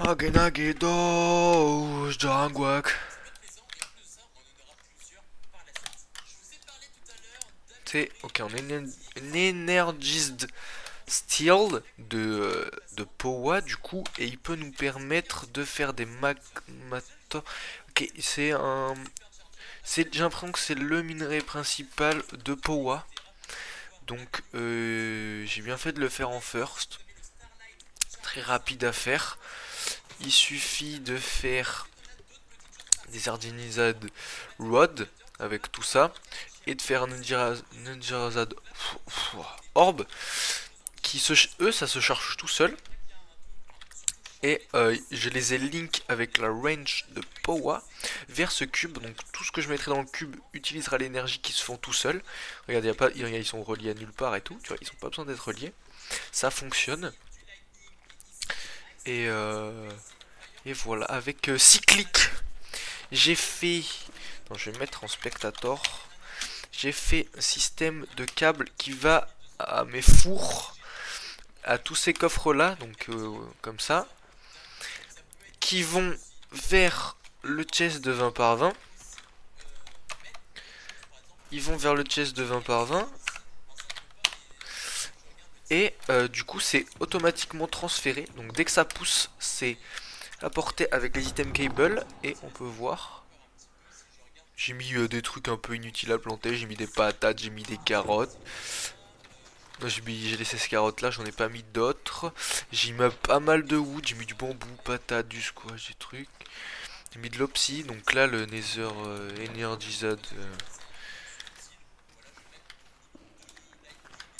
Nagenagedo Jangwak. Ok, on est une Energized Steel de Powa du coup, et il peut nous permettre de faire des magmato. Ok, j'ai l'impression que c'est le minerai principal de Powa. Donc j'ai bien fait de le faire en first. Très rapide à faire. Il suffit de faire des Ardenizad Rod avec tout ça. Et de faire un Ninjarazad Orb. Eux, ça se charge tout seul. Et je les ai link avec la range de Powa vers ce cube. Donc tout ce que je mettrai dans le cube utilisera l'énergie qui se font tout seuls. Regardez, ils sont reliés à nulle part et tout. Tu vois, ils n'ont pas besoin d'être reliés. Ça fonctionne. Et, euh, et voilà, avec cyclique, j'ai fait... Non, je vais mettre en spectator. J'ai fait un système de câbles qui va à mes fours, à tous ces coffres là, donc comme ça, qui vont vers le chest de 20 par 20. Ils vont vers le chest de 20 par 20. Et du coup, c'est automatiquement transféré. Donc dès que ça pousse, c'est apporté avec les items cable. Et on peut voir. J'ai mis des trucs un peu inutiles à planter. J'ai mis des patates, j'ai mis des carottes. J'ai laissé ces carottes là, j'en ai pas mis d'autres. J'ai mis pas mal de wood, j'ai mis du bambou, patates, du squash, des trucs. J'ai mis de l'opsy, donc là le Nether Energized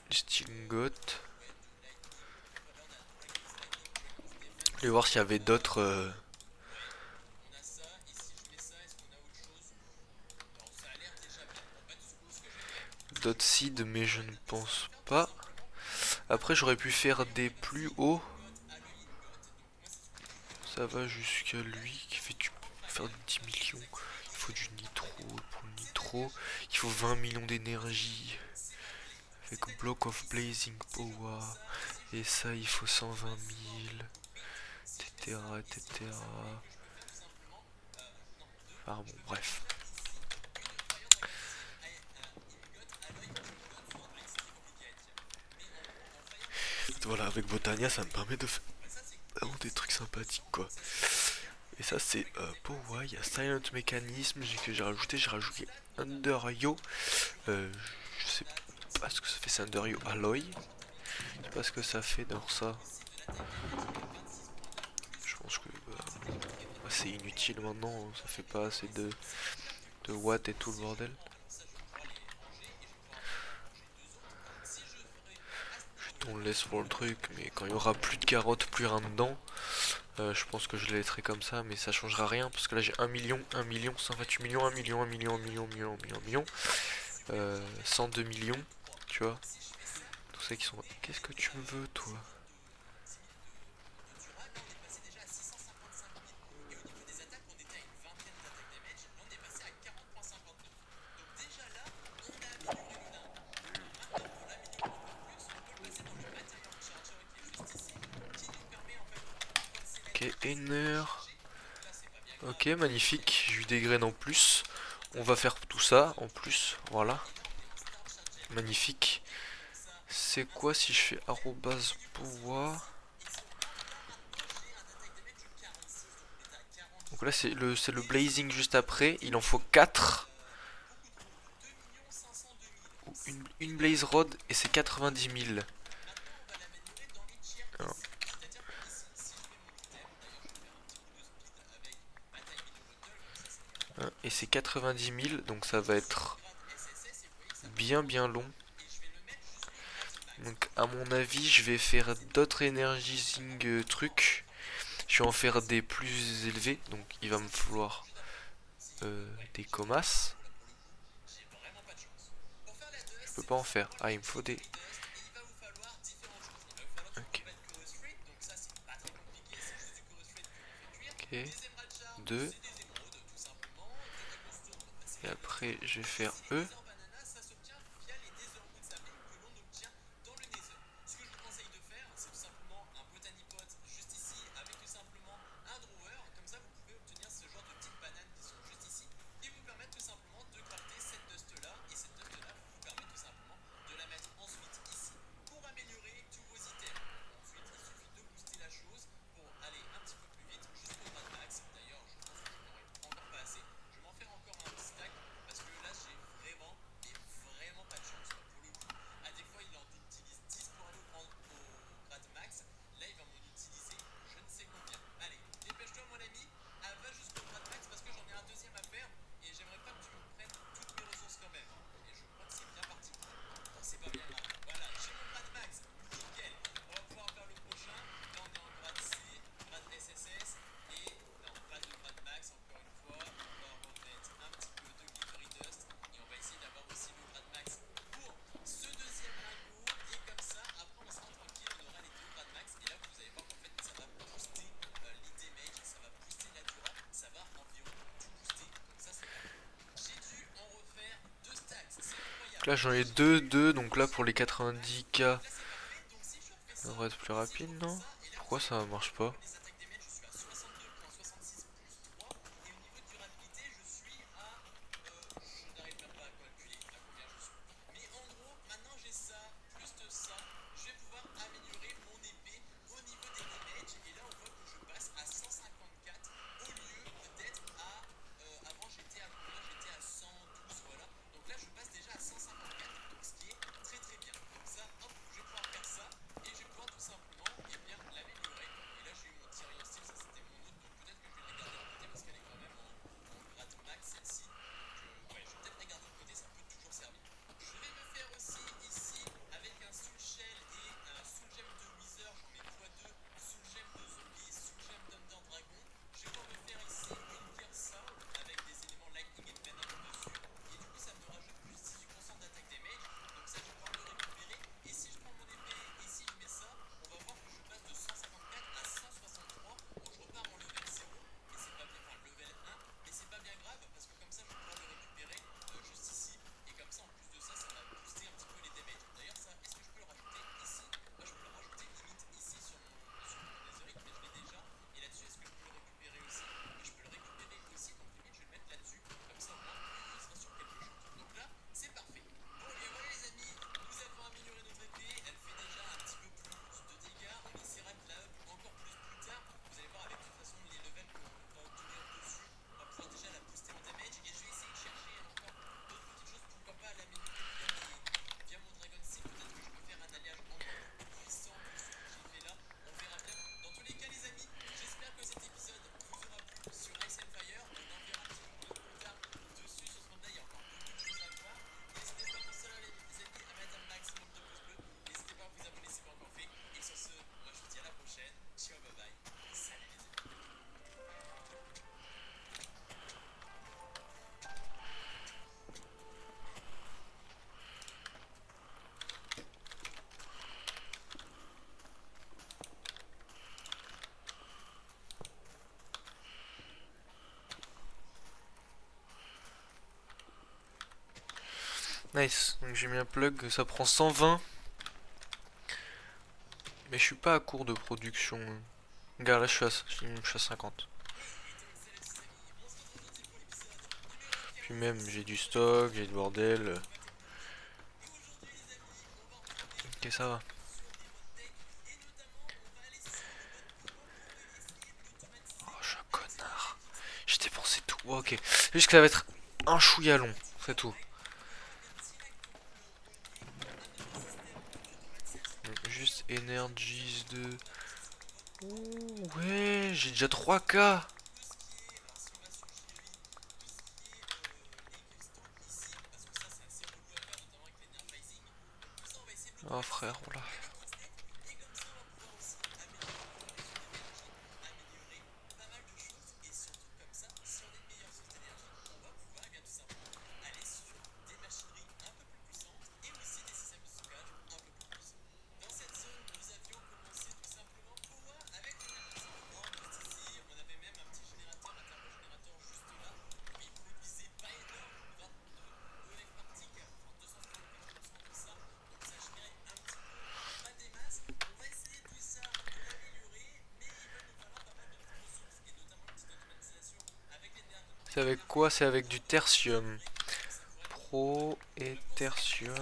Stingot. Je vais voir s'il y avait d'autres seeds, mais je ne pense pas. Après j'aurais pu faire des plus hauts. Ça va jusqu'à lui qui fait faire 10 millions. Il faut du nitro pour le nitro. Il faut 20 millions d'énergie. Avec Block of Blazing Power. Et ça, il faut 120 000. Etc. etc. Enfin bon, bref. Voilà, avec Botania, ça me permet de faire des trucs sympathiques, quoi. Et ça, c'est Power. Il y a Silent Mechanism que j'ai rajouté. J'ai rajouté Underyo. Je sais pas ce que ça fait, c'est Underyo Alloy. Je sais pas ce que ça fait dans ça. Je pense que c'est inutile maintenant. Ça fait pas assez de watts et tout le bordel. On le laisse pour le truc, mais quand il y aura plus de carottes, plus rien dedans, je pense que je les laisserai comme ça, mais ça changera rien parce que là j'ai 1 million, 1 million, 128 millions, 1 million, 1 million, 1 million, 1 million, 1 million, 1 million, 102 millions, tu vois. Tous ceux qui sont. Qu'est-ce que tu me veux, toi? Ok, Enner. Ok, magnifique, j'ai eu des graines en plus. On va faire tout ça en plus, voilà. Magnifique. C'est quoi si je fais arrobase pouvoir? Donc là c'est le blazing juste après, il en faut 4. Une blaze rod et c'est 90 000. Alors, et c'est 90 000, donc ça va être bien long. Donc à mon avis je vais faire d'autres energizing trucs. Je vais en faire des plus élevés, donc il va me falloir des comas. Je peux pas en faire. Ah, il me faut des... Ok. Ok. 2. Et après, je vais faire E. là j'en ai deux, donc là pour les 90K, ça devrait être plus rapide, non? Pourquoi ça marche pas? Nice, donc j'ai mis un plug, ça prend 120. Mais je suis pas à court de production. Regarde, là je suis à 50. Puis même, j'ai du stock, j'ai du bordel. Ok, ça va. Oh, je suis un connard. J'ai dépensé tout. Oh, ok. Juste que ça va être un chouïa long, c'est tout. Donc, juste Energies de... Ouh, ouais, j'ai déjà 3K. Oh frère, voilà. C'est avec quoi? C'est avec du tertium. Pro et tertium.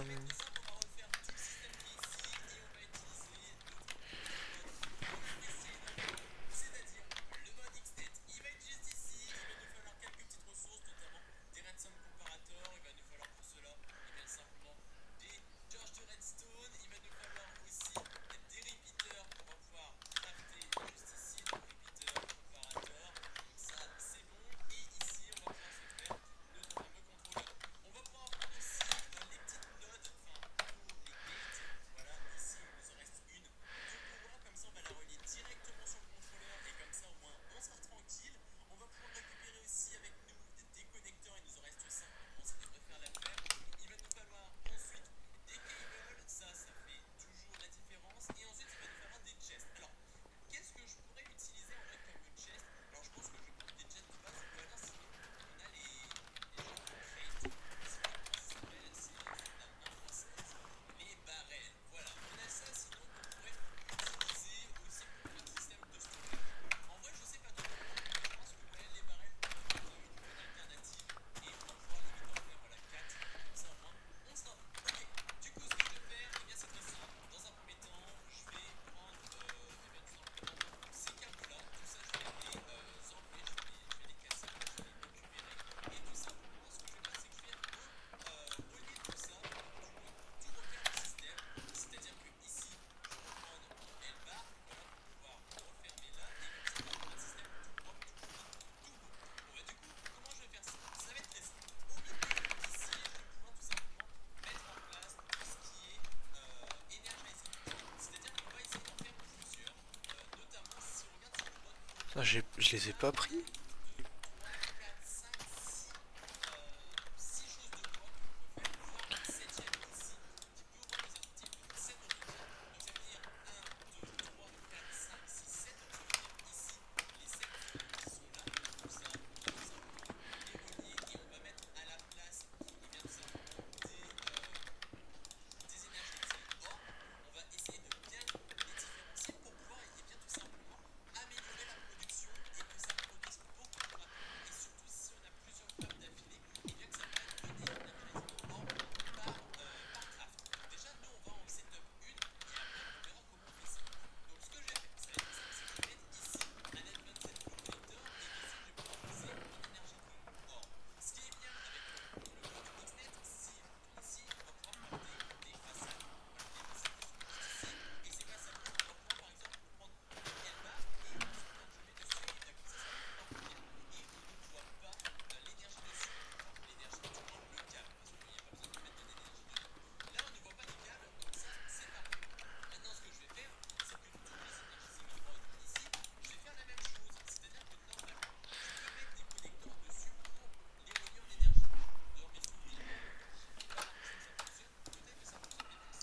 Ah, je les ai pas pris.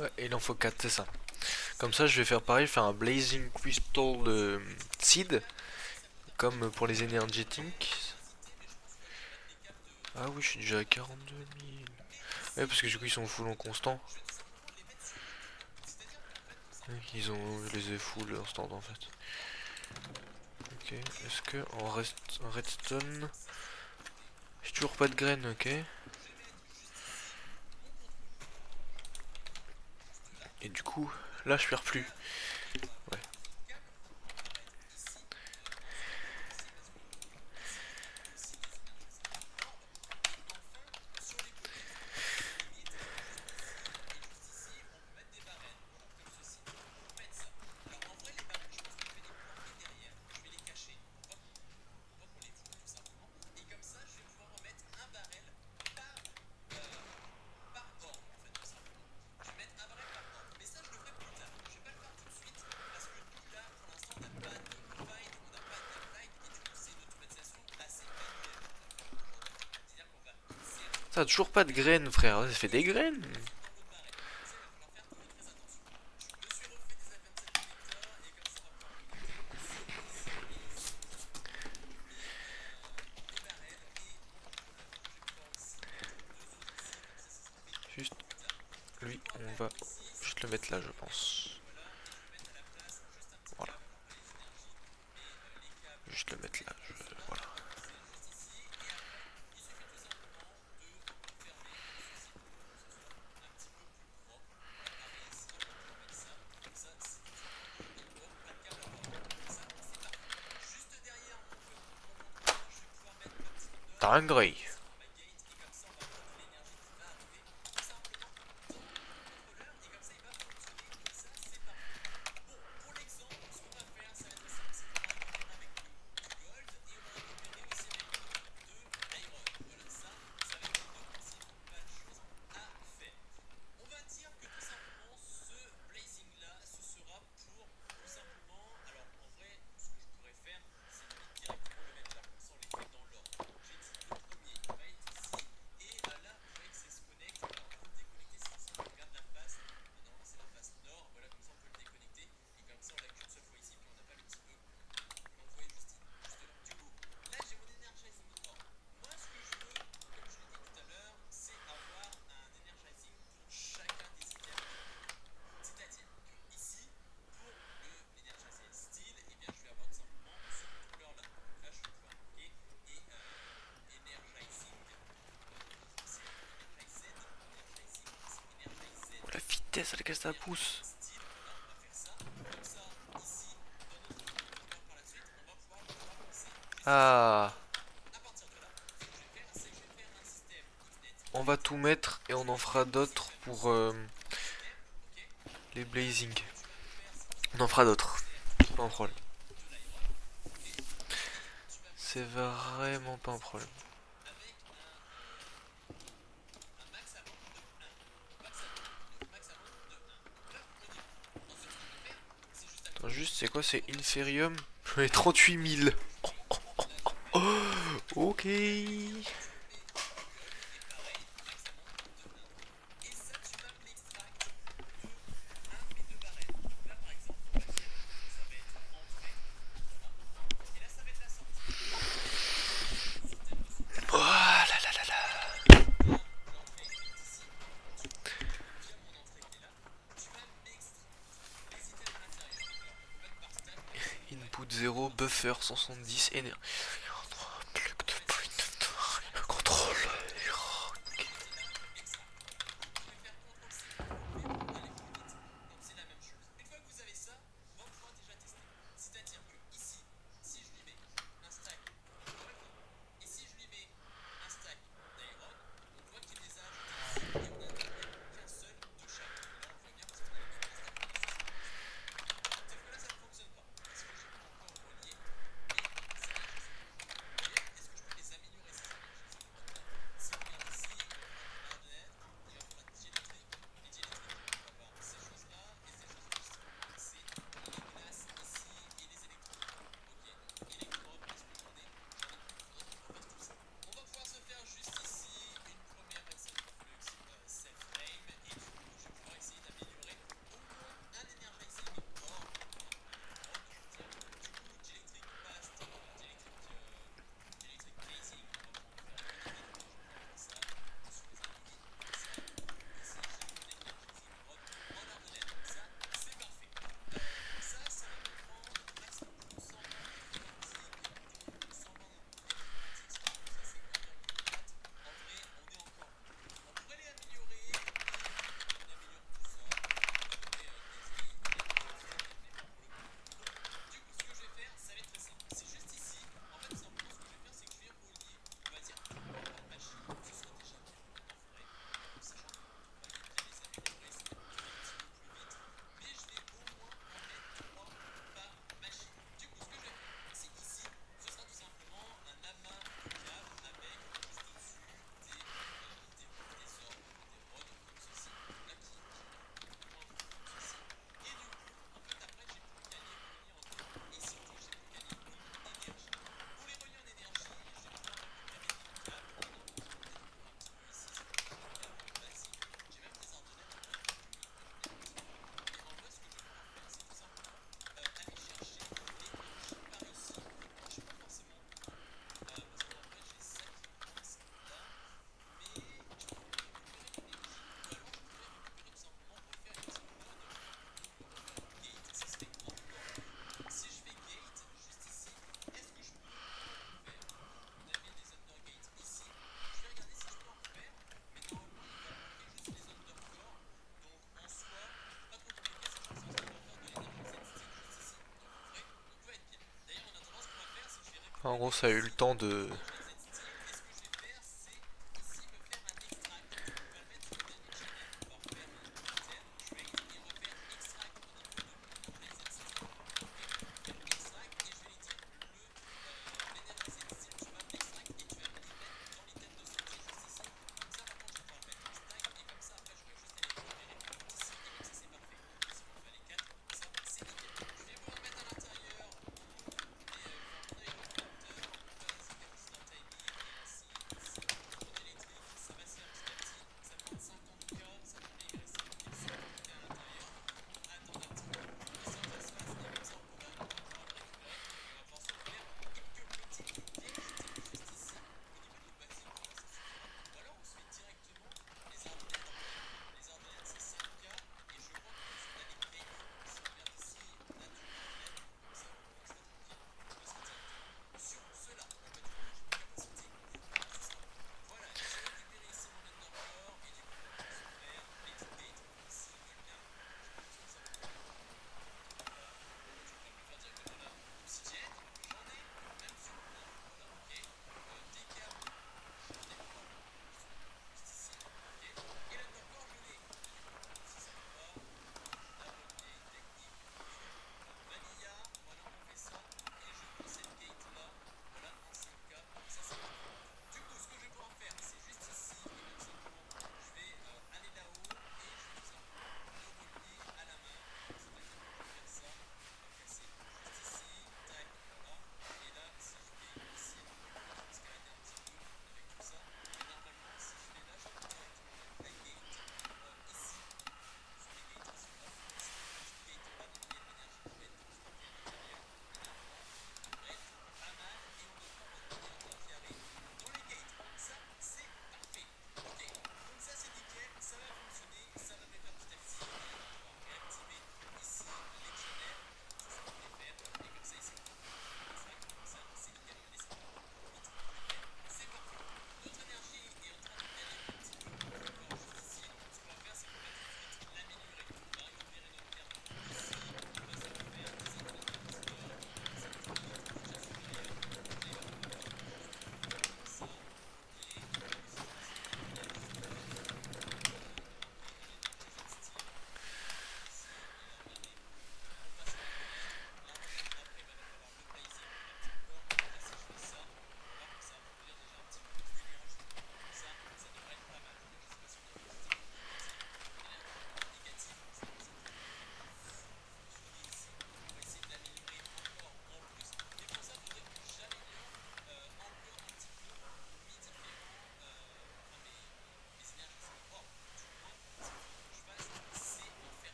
Ouais, et il en faut 4, c'est ça. Comme ça, je vais faire pareil, faire un Blazing Crystal Seed, comme pour les énergétiques. Ah oui, je suis déjà à 42 000. Ouais, parce que du coup, ils sont full en constant. Ils ont les full instant en fait. Ok, est-ce que en redstone. J'ai toujours pas de graines, ok. Et du coup, là je perds plus. Ouais. Ça a toujours pas de graines, frère. Ça fait des graines. Juste, lui, on va juste le mettre là, je pense. Voilà. Juste le mettre là, voilà. Dinguerie. Oh, la vitesse à laquelle ça pousse. Ah. On va tout mettre et on en fera d'autres pour les blazing. On en fera d'autres. Pas un problème. C'est vraiment pas un problème. Attends, juste, c'est quoi? C'est Inferium? J'en ai 38 000. Ok. Oh là là là là. Input 0, buffer 170, énergie. Plug de point. Contrôle. En gros, ça a eu le temps de...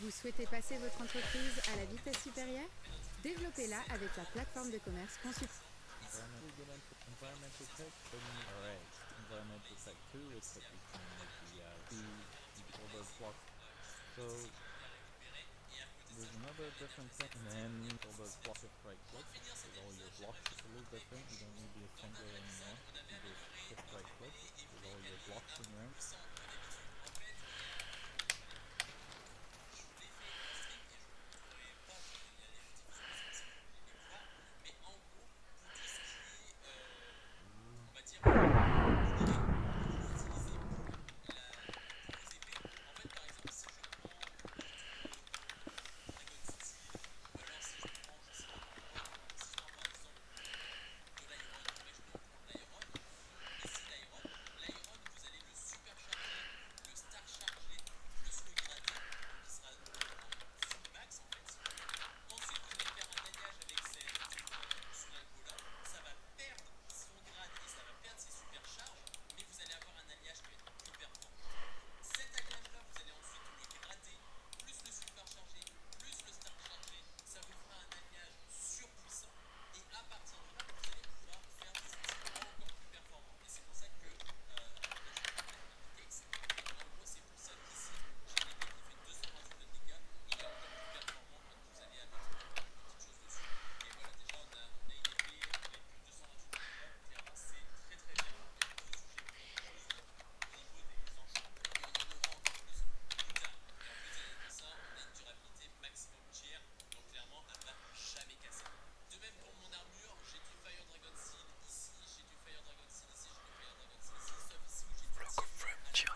Vous souhaitez passer votre entreprise à la vitesse supérieure? Développez-la avec la plateforme de commerce Consul. Environmental tech, alright. Environmental tech 2 is that we can make all those blocks. So there's another different thing, and then all those blocks shift right click with all your blocks. It's a little different. You don't need the assembler anymore. You just shift right click with all your blocks in your Block of frame, tiens.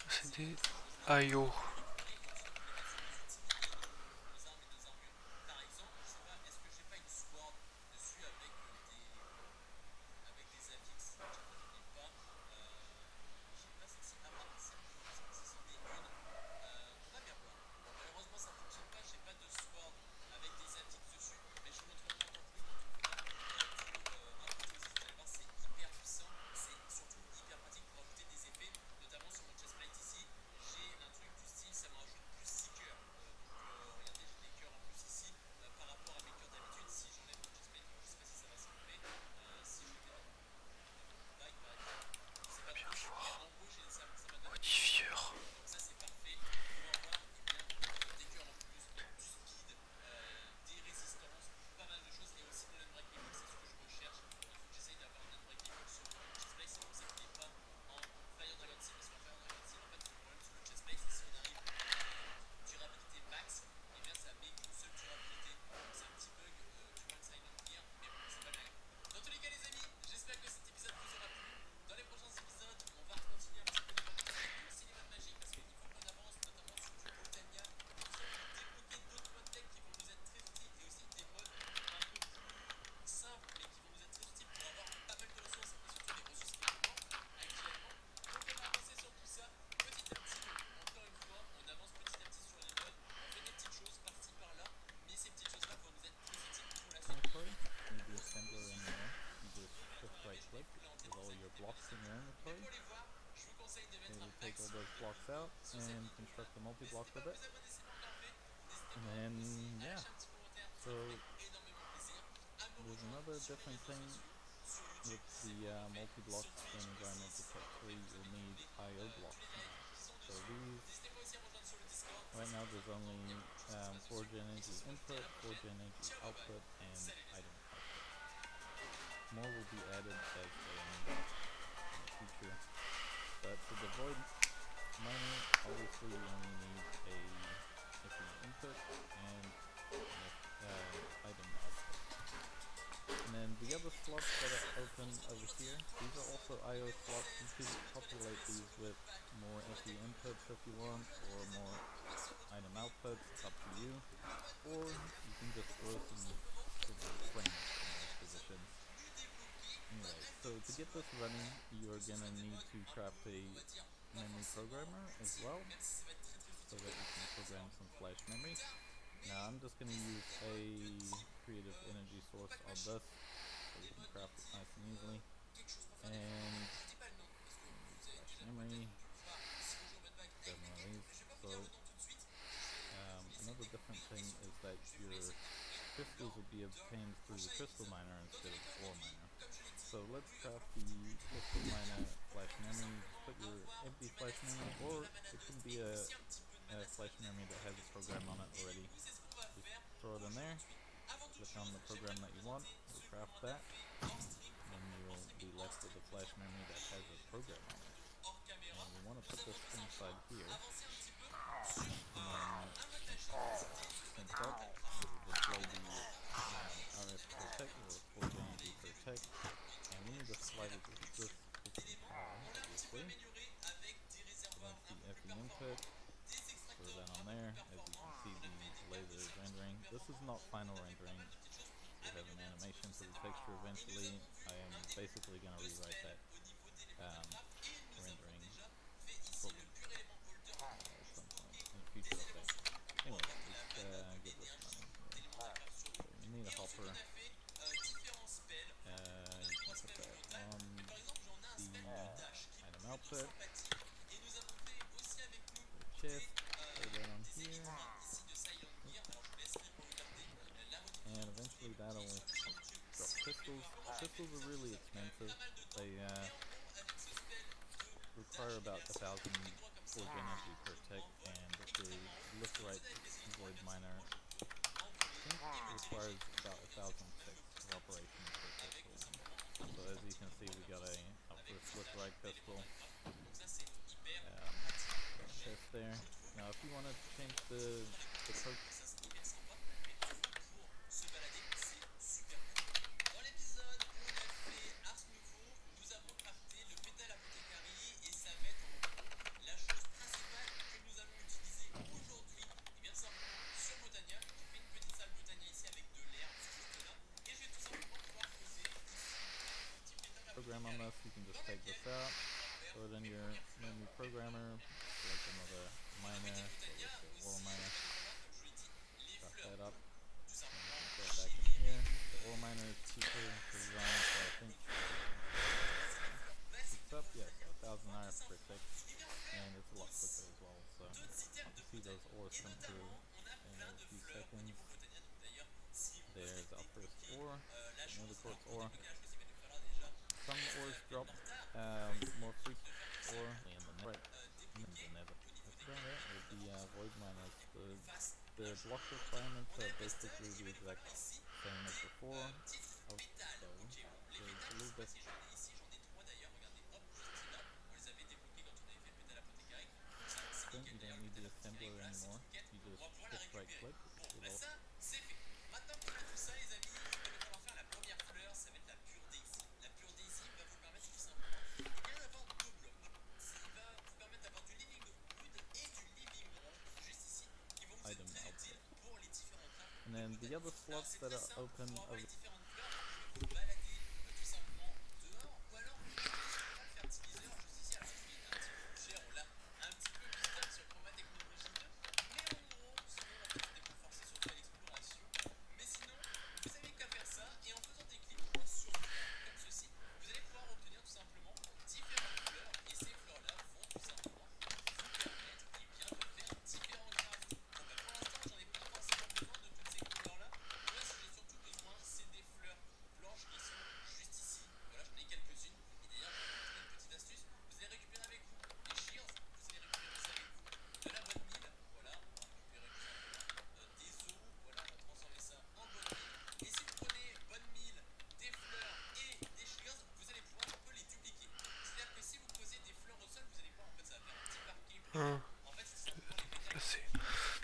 C'est des IO. Modifieur. Take all those blocks out and construct a multi-block with it. And then, yeah. So, there's another different thing with the multi-blocks in Environmental Tech 3. You'll need I/O blocks now. So these, right now there's only Forge Energy input, Forge Energy output, and item output. More will be added as they are needed in the future. But for the void miner, obviously you only need a FE input and an item output. And then the other slots that are open over here, these are also I/O slots. You could populate these with more FE inputs if you want, or more item outputs. It's up to you. Or you can just throw some sort of frames in those positions. Anyway, so to get this running, you're gonna need to craft a memory programmer as well, so that you can program some flash memory. Now I'm just gonna use a creative energy source on this, so you can craft it nice and easily. And flash memory, grab one of these. So another different thing is that your crystals will be obtained through the crystal miner instead of the ore miner. So let's craft the crystal miner flash memory. Just put your empty flash memory, or it can be a flash memory that has a program on it already. Just throw it in there, click on the program that you want, it'll craft that, and then you'll be left with a flash memory that has a program on it. And we want to put this inside here, and then sync up, it will display the RS per tick, or void energy per tick, and we need to slide it this its power, obviously. So that's the FE input, throw that on there. As you can see, the laser is rendering. This is not final rendering. We have an animation to the texture eventually. I am basically going to rewrite that rendering fully at some point in a future update. Anyway, let's get this running here. So you need a hopper. You can put that on the item output. The chest, throw that on here. And eventually that'll drop crystals. Crystals are really expensive. They require about 1,000 forge energy per tick, and the litherite void miner requires about 1,000 ticks of operation per crystal. So as you can see, we got our first litherite crystal. Chest there. Now if you want to change the program on this, you can just take this out, throw it in your memory programmer, select another miner, so let's say ore miner, craft that up, and you can throw it back in here. The ore miner is cheaper to design, so I think it's up, yeah, so 1,000 RF per tick, and it's a lot quicker as well. So once you see those ores come through in a few seconds, there's our first ore, another quartz ore. Some ores drop more frequently ore in the nether. That's about it with the void miners. The block requirements are basically the exact same as before. So there's a little bit. You don't need the assembler anymore. You just shift right click. Item output. And then the other slots that are open over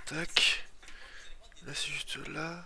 Tac. Là c'est juste là.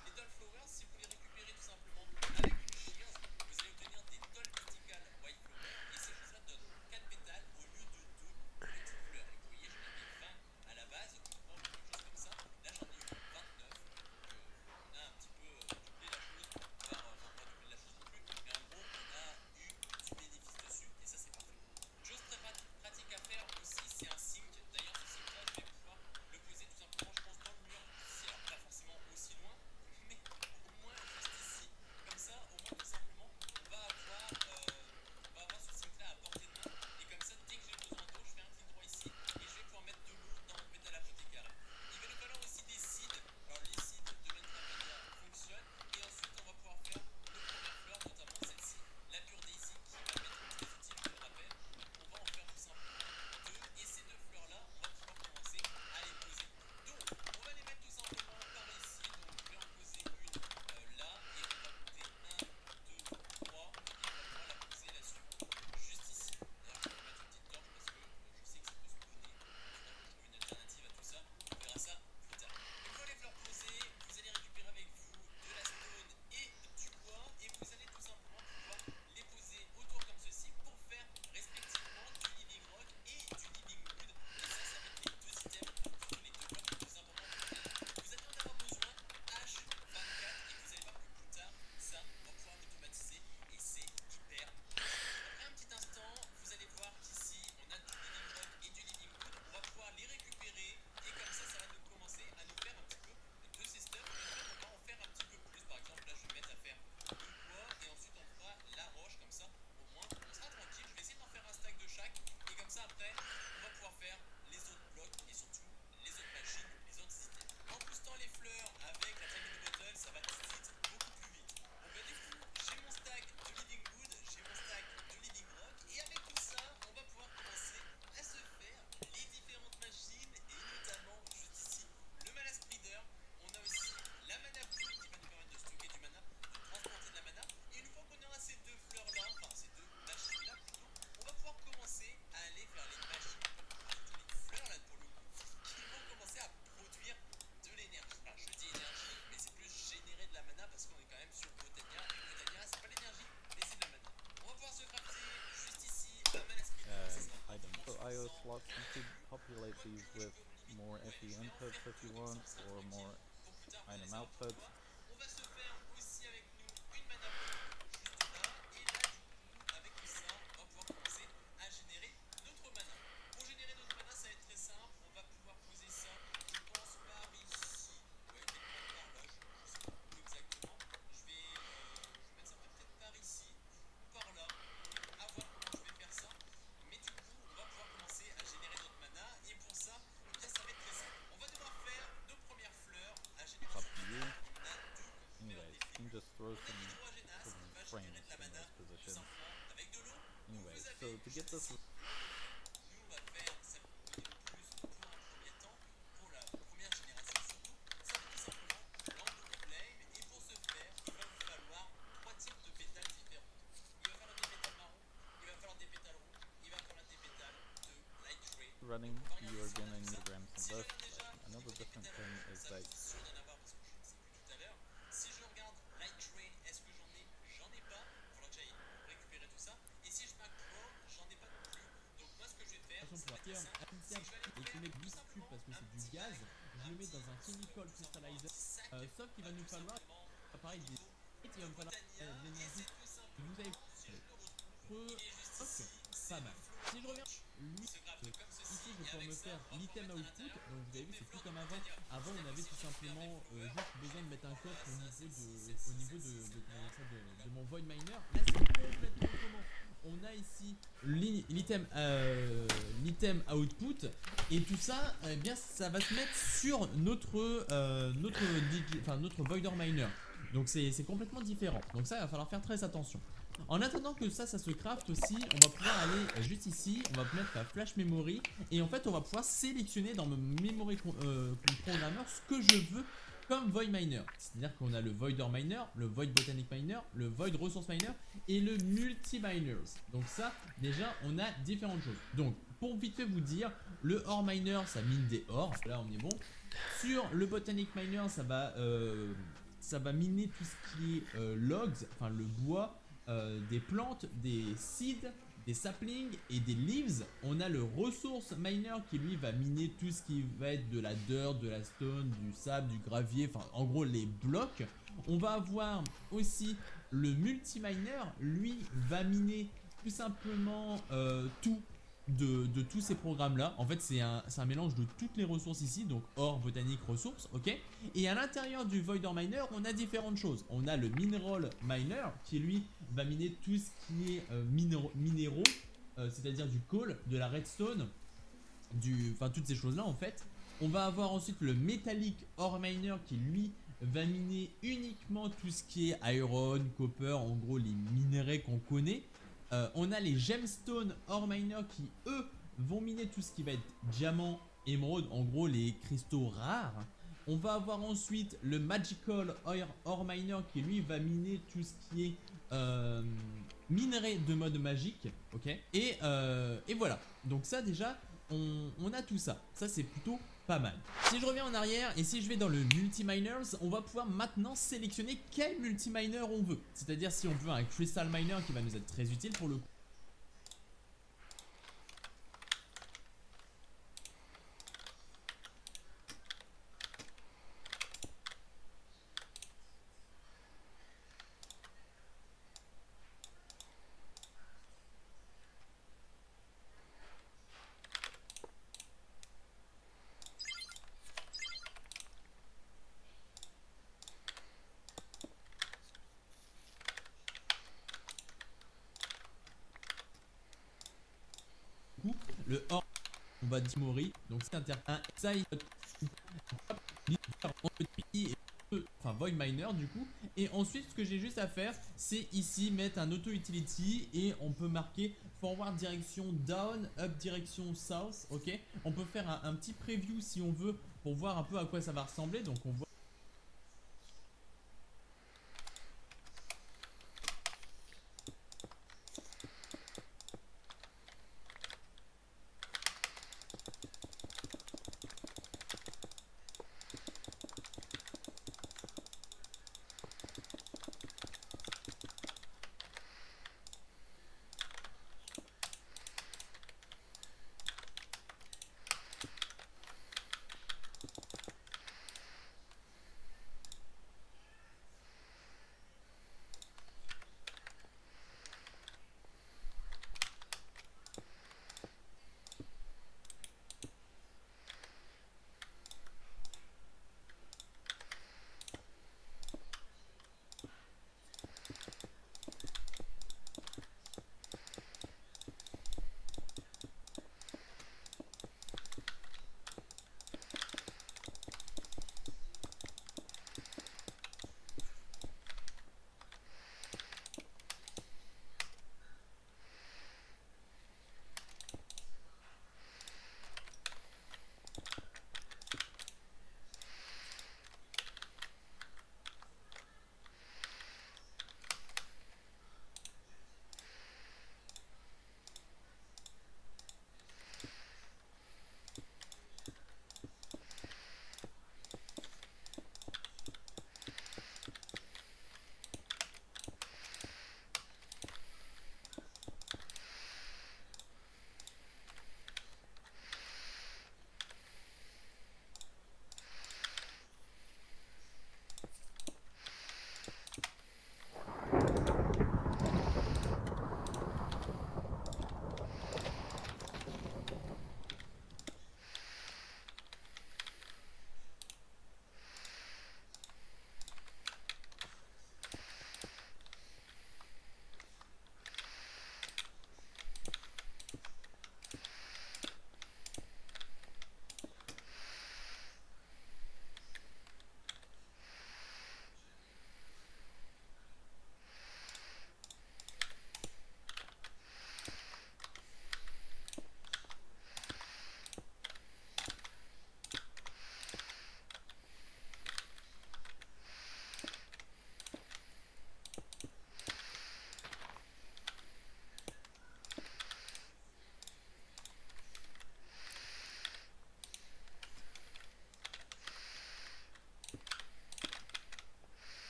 the slots, you could populate these with more FE inputs if you want, or more item outputs. Just throw some frames in those positions. Anyway, so to get this running, you are gonna need grams of this. Another different thing is that et qui met Beast Cube parce que c'est du gaz, je le mets dans un chemical crystallizer, sauf qu'il va nous falloir pareil des il va me falloir de l'énergie. Vous avez pas mal. Si je reviens lui ici je vais pouvoir me faire l'item output, donc vous avez vu c'est plus comme avant. Avant on avait tout simplement juste besoin de mettre un coffre au niveau de mon Void Miner. Là c'est complètement autrement. On a ici l'item output et tout ça, eh bien ça va se mettre sur notre Voider Miner. Donc c'est complètement différent. Donc ça il va falloir faire très attention. En attendant que ça se craft aussi, on va pouvoir aller juste ici, on va mettre la flash memory et en fait on va pouvoir sélectionner dans mon memory programmer ce que je veux comme Void Miner. C'est-à-dire qu'on a le Voider Miner, le Void Botanic Miner, le Void Resource Miner et le Multi Miners. Donc ça, déjà, on a différentes choses. Donc, pour vite fait vous dire, le Ore Miner, ça mine des ores. Là, on est bon. Sur le Botanic Miner, ça va miner tout ce qui est logs, enfin le bois, des plantes, des seeds, des saplings et des leaves. On a le resource miner qui lui va miner tout ce qui va être de la dirt, de la stone, du sable, du gravier, enfin en gros les blocs. On va avoir aussi le multi miner, lui va miner tout simplement tout de tous ces programmes là. En fait c'est un mélange de toutes les ressources ici, donc or, botanique, ressources, ok. Et à l'intérieur du Voider Miner on a différentes choses. On a le Mineral Miner qui lui va miner tout ce qui est minéraux, c'est à dire du coal, de la redstone, enfin toutes ces choses là en fait. On va avoir ensuite le Metallic Ore Miner qui lui va miner uniquement tout ce qui est iron, copper, en gros les minerais qu'on connaît. On a les Gemstone Ore Miner qui eux vont miner tout ce qui va être diamant, émeraude, en gros les cristaux rares. On va avoir ensuite le Magical Ore Miner qui lui va miner tout ce qui est minerai de mode magique, ok. Et voilà, donc ça déjà on a tout ça, ça c'est plutôt pas mal. Si je reviens en arrière et si je vais dans le multi-miners, on va pouvoir maintenant sélectionner quel multi-miner on veut. C'est-à-dire si on veut un crystal miner qui va nous être très utile pour le coup. Le or, on va dismori, donc c'est un ça il enfin void miner du coup. Et ensuite ce que j'ai juste à faire c'est ici mettre un auto utility et on peut marquer forward direction down, up direction south, ok. On peut faire un petit preview si on veut pour voir un peu à quoi ça va ressembler. Donc on voit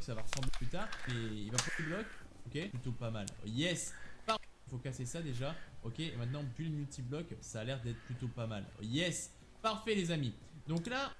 bloc ça va ressembler plus tard. Et il va poser le bloc. Ok, plutôt pas mal. Yes. Il faut casser ça déjà. Ok, et maintenant bulle multi-bloc, ça a l'air d'être plutôt pas mal. Yes. Parfait les amis. Donc là,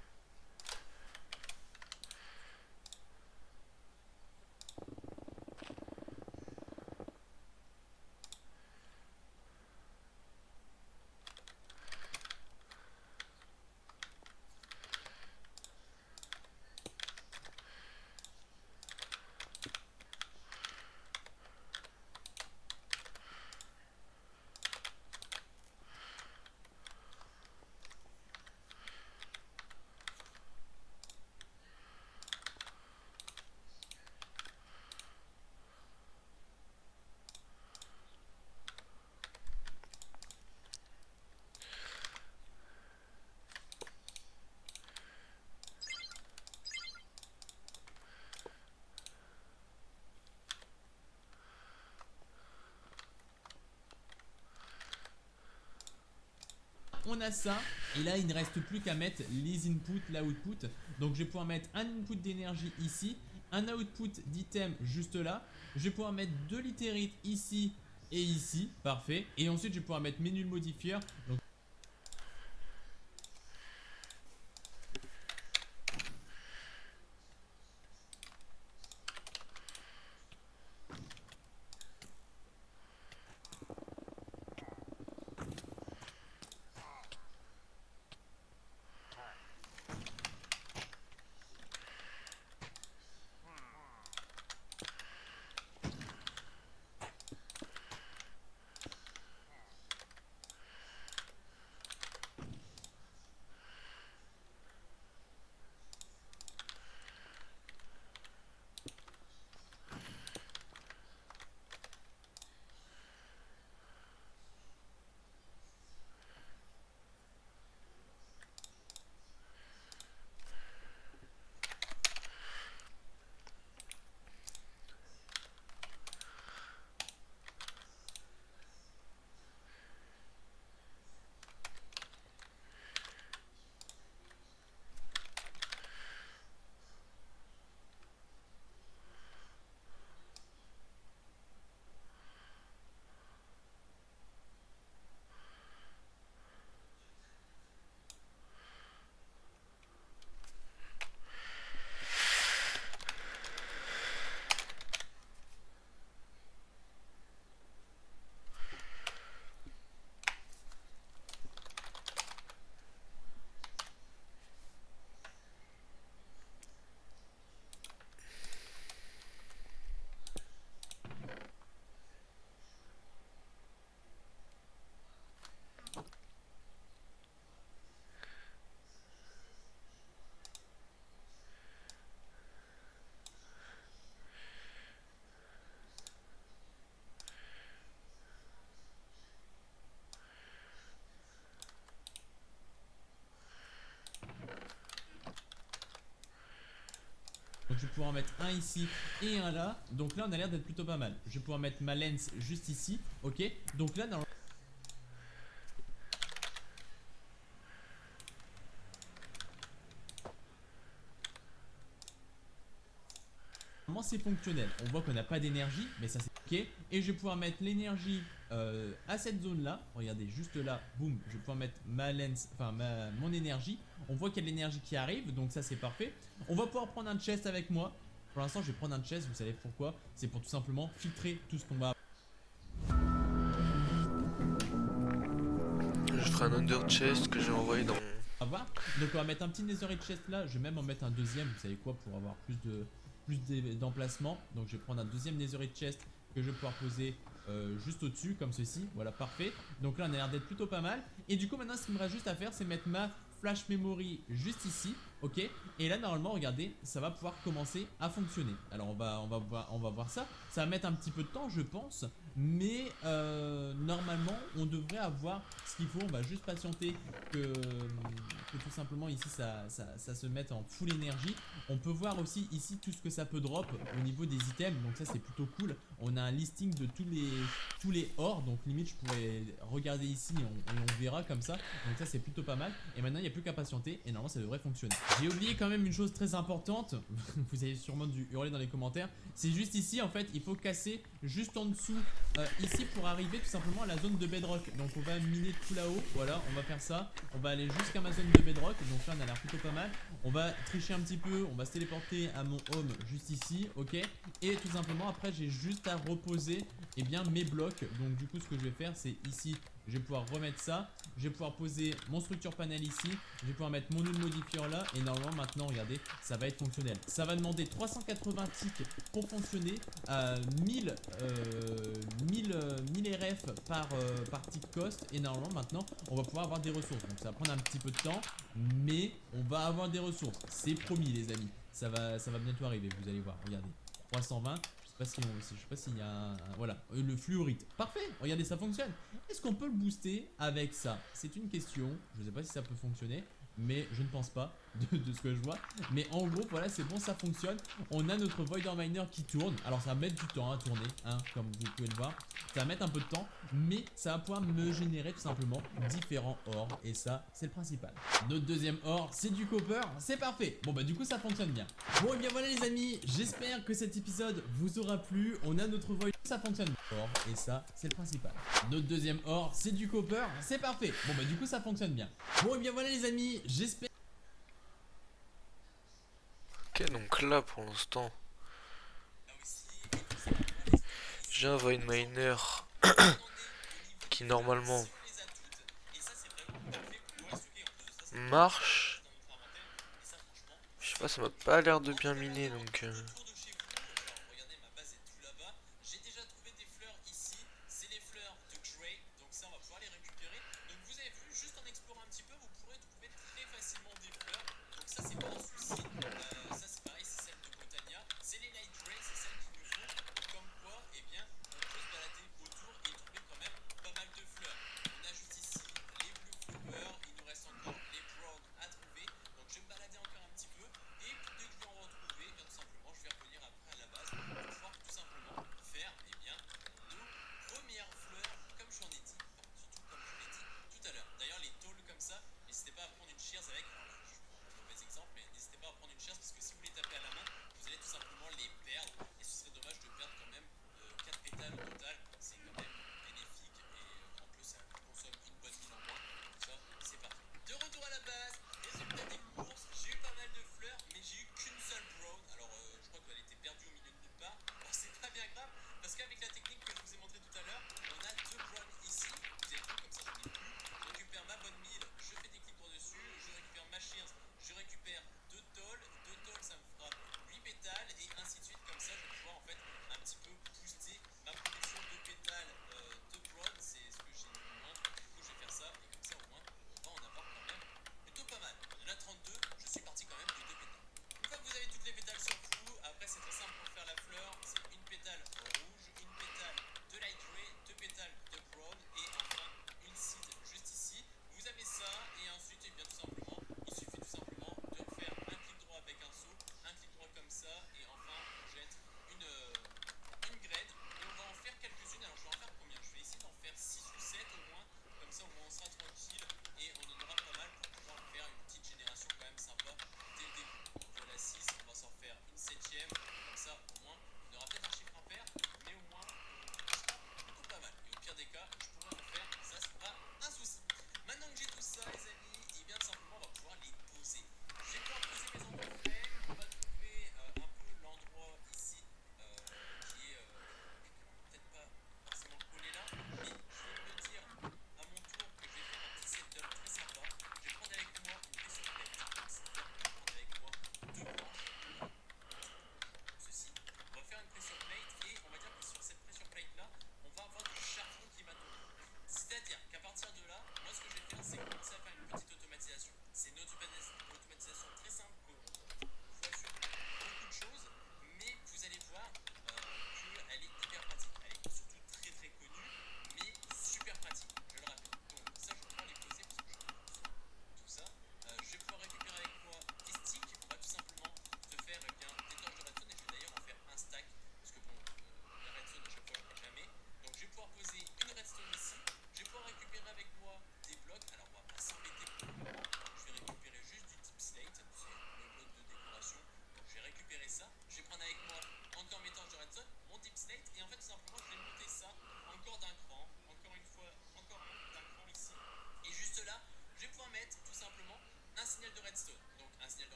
on a ça. Et là il ne reste plus qu'à mettre les inputs, l'output. Donc je vais pouvoir mettre un input d'énergie ici, un output d'item juste là. Je vais pouvoir mettre 2 littérites ici et ici, parfait. Et ensuite je vais pouvoir mettre mes nuls modifiers. Donc je vais pouvoir en mettre un ici et un là. Donc là on a l'air d'être plutôt pas mal. Je vais pouvoir mettre ma lens juste ici. Ok, donc là normalement c'est fonctionnel. On voit qu'on n'a pas d'énergie, mais ça c'est ok. Et je vais pouvoir mettre l'énergie à cette zone là. Regardez, juste là, boum, je vais pouvoir mettre ma lens, enfin mon énergie. On voit qu'il y a de l'énergie qui arrive, donc ça c'est parfait. On va pouvoir prendre un chest avec moi. Pour l'instant je vais prendre un chest, vous savez pourquoi? C'est pour tout simplement filtrer tout ce qu'on va. Je ferai un under chest que j'ai envoyé dans... Avoir. Donc on va mettre un petit netherite chest là. Je vais même en mettre un deuxième, vous savez quoi, pour avoir plus d'emplacement. Donc je vais prendre un deuxième netherite chest que je vais pouvoir poser juste au-dessus comme ceci. Voilà, parfait. Donc là on a l'air d'être plutôt pas mal. Et du coup maintenant ce qu'il me reste juste à faire, c'est mettre ma flash memory juste ici. Ok, et là normalement regardez, ça va pouvoir commencer à fonctionner. Alors on va voir ça. Ça va mettre un petit peu de temps je pense, mais normalement on devrait avoir ce qu'il faut. On va juste patienter que tout simplement ici ça se mette en full énergie. On peut voir aussi ici tout ce que ça peut drop au niveau des items, donc ça c'est plutôt cool. On a un listing de tous les ores, donc limite je pourrais regarder ici et on verra comme ça. Donc ça c'est plutôt pas mal. Et maintenant il n'y a plus qu'à patienter et normalement ça devrait fonctionner. J'ai oublié quand même une chose très importante. Vous avez sûrement dû hurler dans les commentaires. C'est juste ici en fait, il faut casser juste en dessous ici pour arriver tout simplement à la zone de bedrock. Donc on va miner tout là-haut, voilà, on va faire ça. On va aller jusqu'à ma zone de bedrock, donc là on a l'air plutôt pas mal. On va tricher un petit peu, on va se téléporter à mon home juste ici, ok. Et tout simplement après j'ai juste à reposer mes blocs. Donc du coup ce que je vais faire c'est ici, je vais pouvoir remettre ça. Je vais pouvoir poser mon structure panel ici. Je vais pouvoir mettre mon node modifier là. Et normalement maintenant regardez, ça va être fonctionnel. Ça va demander 380 ticks pour fonctionner. 1000 RF par tick cost. Et normalement maintenant on va pouvoir avoir des ressources. Donc ça va prendre un petit peu de temps, mais on va avoir des ressources. C'est promis les amis. Ça va bientôt arriver, vous allez voir. Regardez, 320. Je sais pas s'il y a voilà, le fluorite. Parfait, regardez, ça fonctionne. Est-ce qu'on peut le booster avec ça? C'est une question. Je sais pas si ça peut fonctionner, mais je ne pense pas de ce que je vois. Mais en gros, voilà, c'est bon, ça fonctionne. On a notre Voider Miner qui tourne. Alors, ça va mettre du temps à tourner, hein, comme vous pouvez le voir. Ça va mettre un peu de temps, mais ça va pouvoir me générer tout simplement différents ores. Et ça, c'est le principal. Notre deuxième or, c'est du copper. C'est parfait. Bon, bah, du coup, ça fonctionne bien. Bon, et bien voilà, les amis. J'espère que cet épisode vous aura plu. On a notre Voider. Ça fonctionne bien. Or, et ça, c'est le principal. Notre deuxième or, c'est du copper. C'est parfait. Bon, bah, du coup, ça fonctionne bien. Bon, et bien voilà, les amis. J'espère. Ok, donc là pour l'instant, j'ai un Void Miner qui normalement marche. Je sais pas, ça m'a pas l'air de bien miner donc.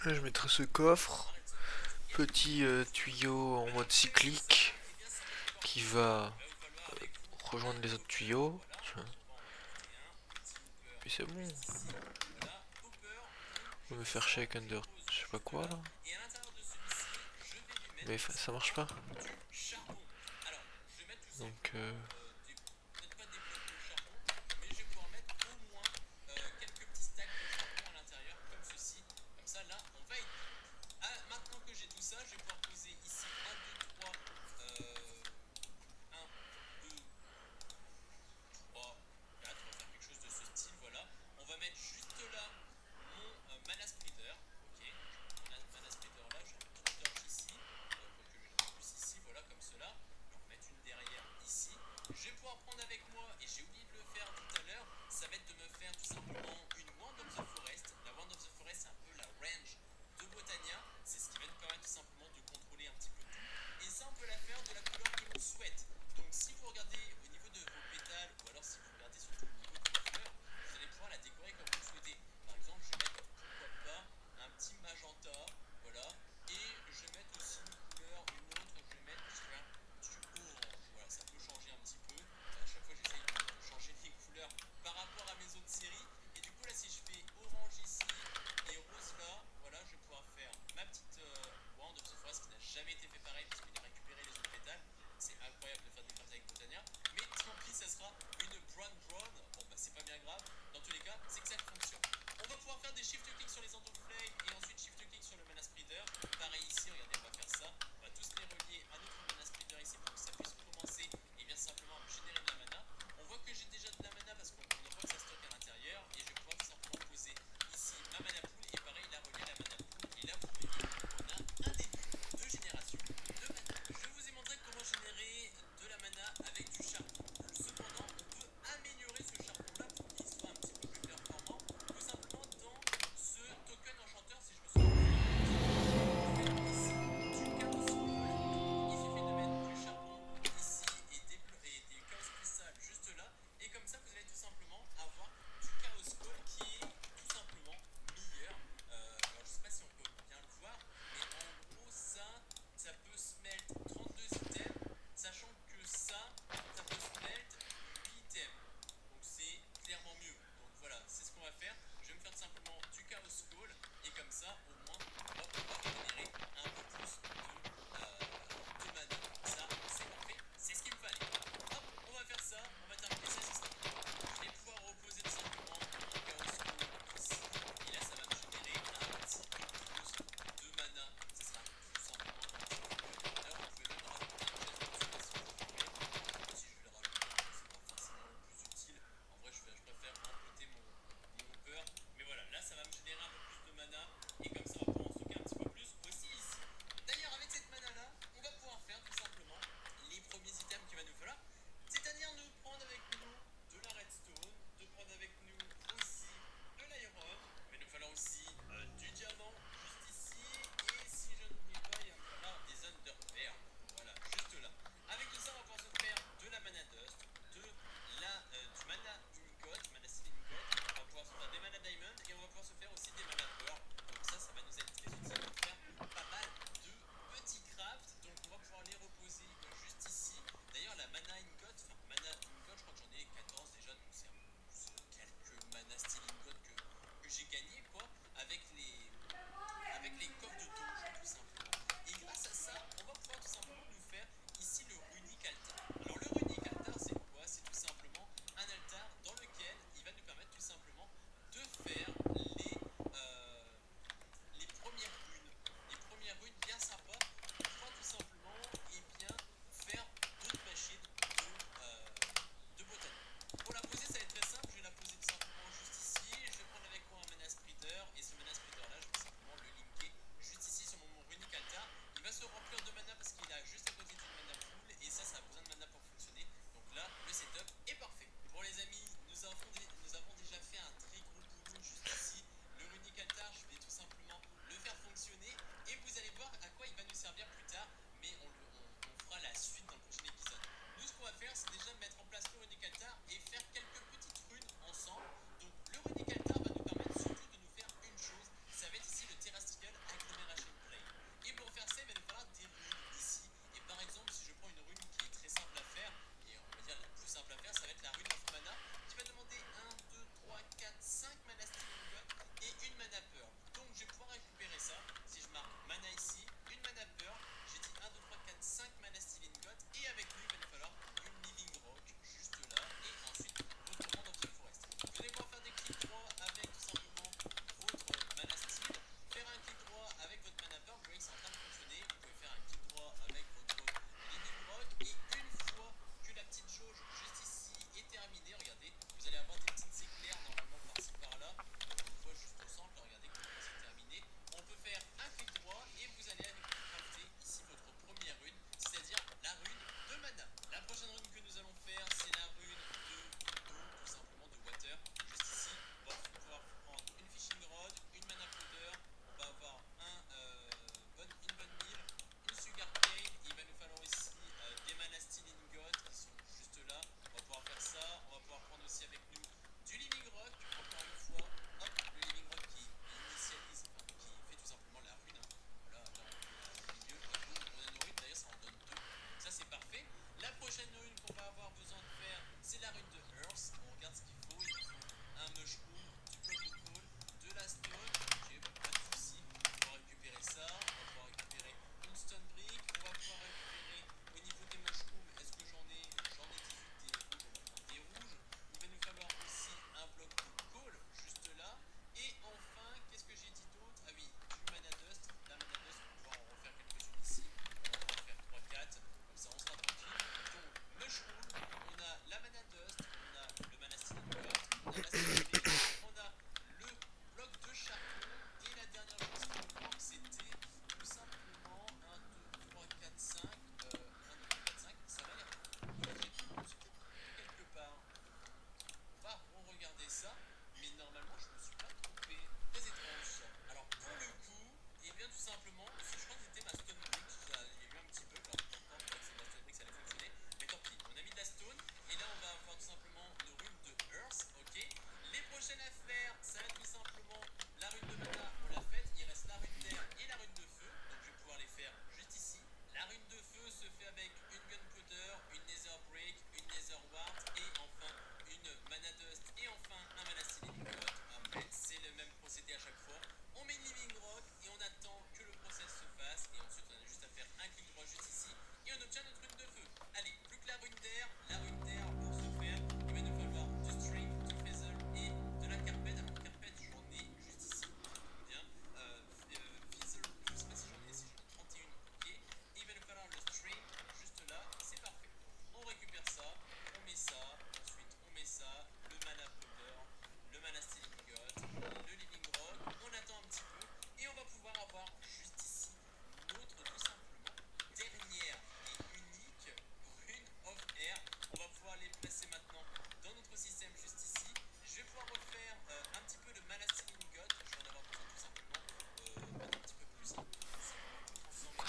Là, je mettrai ce coffre. Petit tuyau en mode cyclique qui va rejoindre les autres tuyaux. Puis c'est bon. On va me faire shake under je sais pas quoi là. Mais ça marche pas. Donc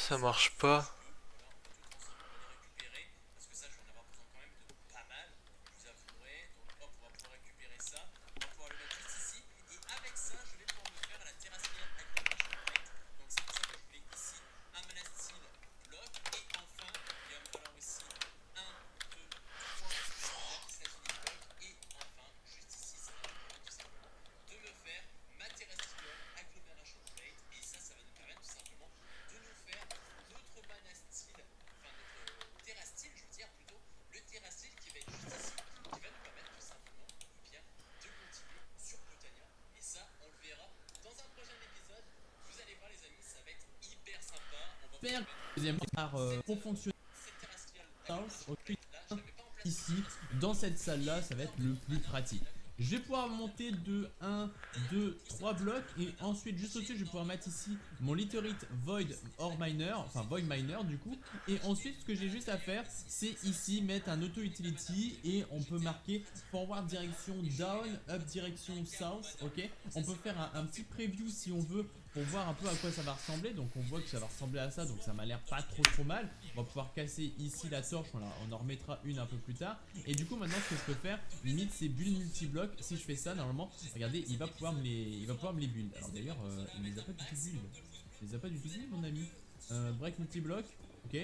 ça marche pas? J'espère que le deuxième par pour fonctionner ici dans cette salle là ça va être le plus pratique. Je vais pouvoir monter de 1, 2, 3 blocs et ensuite juste au dessus je vais pouvoir mettre ici mon Literate Void Ore Miner, enfin Void Miner du coup. Et ensuite ce que j'ai juste à faire c'est ici mettre un Auto Utility et on peut marquer Forward direction Down, Up direction South, ok. On peut faire un petit preview si on veut pour voir un peu à quoi ça va ressembler. Donc on voit que ça va ressembler à ça, donc ça m'a l'air pas trop mal. On va pouvoir casser ici la torche, on en remettra une un peu plus tard. Et du coup maintenant ce que je peux faire, limite c'est build multi-bloc. Si je fais ça normalement, regardez, il va pouvoir me les build. Alors d'ailleurs il les a pas du tout build. Il les a pas du tout build mon ami. Break multi-bloc, ok.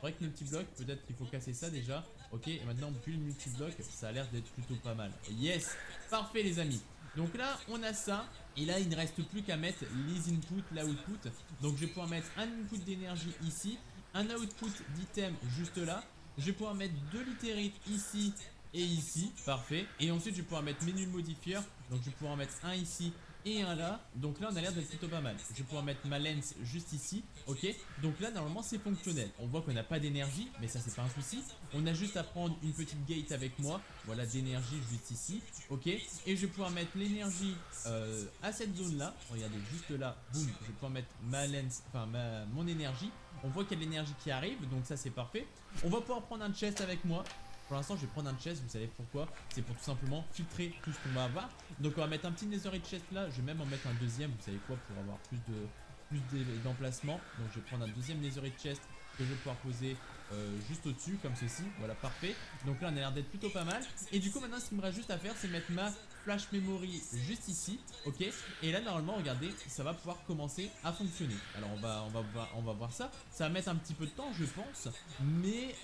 Break multi-bloc, peut-être qu'il faut casser ça déjà. Ok, et maintenant build multi-bloc, ça a l'air d'être plutôt pas mal. Yes, parfait les amis. Donc là on a ça. Et là il ne reste plus qu'à mettre les inputs, l'output. Donc je vais pouvoir mettre un input d'énergie ici, un output d'item juste là. Je vais pouvoir mettre 2 littérate ici et ici, parfait. Et ensuite je vais pouvoir mettre menu modifier. Donc je vais pouvoir en mettre un ici et un là. Donc là on a l'air d'être plutôt pas mal. Je vais pouvoir mettre ma lens juste ici, ok. Donc là normalement c'est fonctionnel. On voit qu'on n'a pas d'énergie, mais ça c'est pas un souci. On a juste à prendre une petite gate avec moi. Voilà, d'énergie juste ici, ok. Et je vais pouvoir mettre l'énergie à cette zone là. Regardez juste là, boum. Je vais pouvoir mettre ma lens, enfin mon énergie. On voit qu'il y a de l'énergie qui arrive, donc ça c'est parfait. On va pouvoir prendre un chest avec moi. Pour l'instant je vais prendre un chest, vous savez pourquoi? C'est pour tout simplement filtrer tout ce qu'on va avoir. Donc on va mettre un petit netherite chest là. Je vais même en mettre un deuxième, vous savez quoi, pour avoir plus d'emplacement. Donc je vais prendre un deuxième netherite chest que je vais pouvoir poser juste au-dessus comme ceci, voilà, parfait. Donc là on a l'air d'être plutôt pas mal. Et du coup maintenant ce qu'il me reste juste à faire c'est mettre ma flash memory juste ici, ok. Et là normalement regardez, ça va pouvoir commencer à fonctionner. Alors on va voir ça. Ça va mettre un petit peu de temps je pense, mais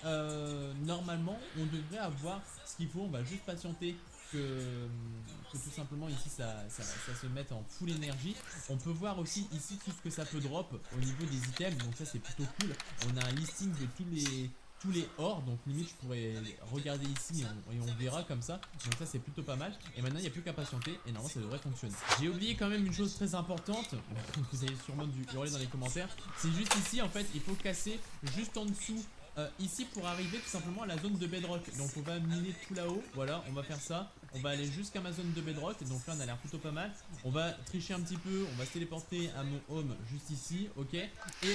normalement on devrait avoir ce qu'il faut. On va juste patienter que tout simplement ici ça se mette en full énergie. On peut voir aussi ici tout ce que ça peut drop au niveau des items, donc ça c'est plutôt cool. On a un listing de tous les ors, donc limite je pourrais regarder ici et on verra comme ça. Donc ça c'est plutôt pas mal. Et maintenant il n'y a plus qu'à patienter et normalement ça devrait fonctionner. J'ai oublié quand même une chose très importante, vous allez sûrement dû hurler dans les commentaires. C'est juste ici en fait il faut casser juste en dessous ici pour arriver tout simplement à la zone de bedrock. Donc on va miner tout là-haut, voilà, on va faire ça. On va aller jusqu'à ma zone de bedrock, donc là on a l'air plutôt pas mal. On va tricher un petit peu, on va se téléporter à mon home juste ici, ok. Et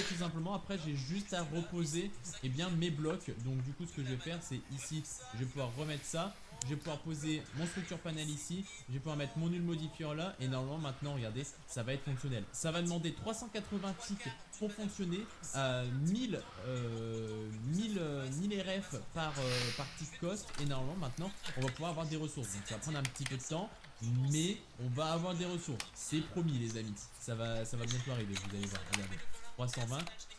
tout simplement après j'ai juste à reposer bien mes blocs. Donc du coup ce que je vais faire c'est ici, je vais pouvoir remettre ça. Je vais pouvoir poser mon structure panel ici. Je vais pouvoir mettre mon nul modifier là. Et normalement maintenant regardez, ça va être fonctionnel. Ça va demander 380 ticks pour fonctionner, 1000 RF par tick cost. Et normalement maintenant on va pouvoir avoir des ressources. Donc ça va prendre un petit peu de temps, mais on va avoir des ressources. C'est promis les amis. Ça va bientôt arriver, vous allez voir. Regardez, 320.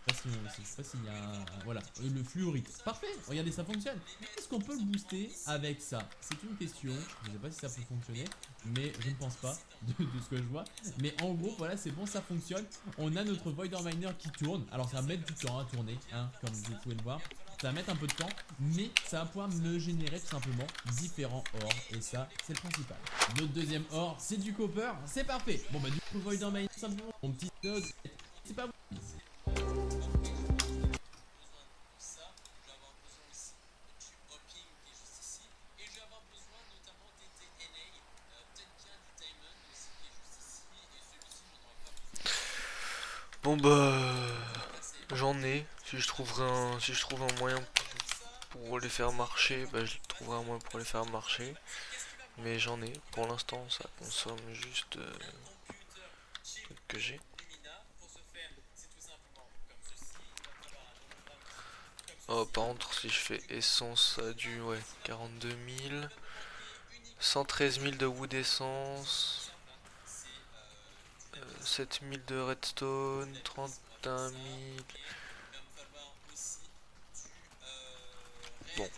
Je sais pas s'il y a voilà, le fluorite. Parfait, regardez, ça fonctionne. Est-ce qu'on peut le booster avec ça? C'est une question. Je ne sais pas si ça peut fonctionner, mais je ne pense pas de ce que je vois. Mais en gros, voilà, c'est bon, ça fonctionne. On a notre Voider Miner qui tourne. Alors ça va mettre du temps à tourner, hein, comme vous pouvez le voir. Ça va mettre un peu de temps, mais ça va pouvoir me générer tout simplement différents ores. Et ça, c'est le principal. Notre deuxième or, c'est du copper. C'est parfait. Bon bah du coup, Voider Miner, simplement, mon petit node, c'est pas vous. Bon bah j'en ai. Si je trouve un moyen pour les faire marcher, bah je trouverai un moyen pour les faire marcher. Mais j'en ai. Pour l'instant ça consomme juste truc que j'ai. Oh, par contre, si je fais essence, ça a dû, ouais, 42 000. 113 000 de wood essence. 7 000 de redstone. 31 000. Bon.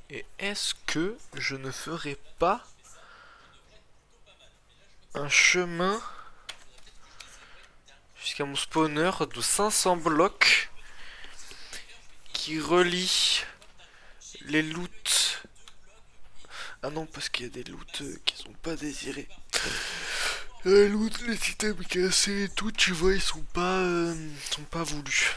Et est-ce que je ne ferai pas un chemin jusqu'à mon spawner de 500 blocs qui relie les loots? Ah non, parce qu'il y a des loots qui sont pas désirés. Les loots, les items cassés et tout, tu vois, ils sont pas voulus.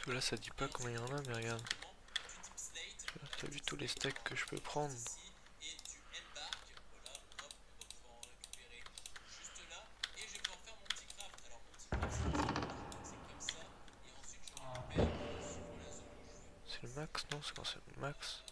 que là ça dit pas combien il y en a, mais regarde. T'as vu tous les stacks que je peux prendre? C'est le max, non? C'est quand c'est le max?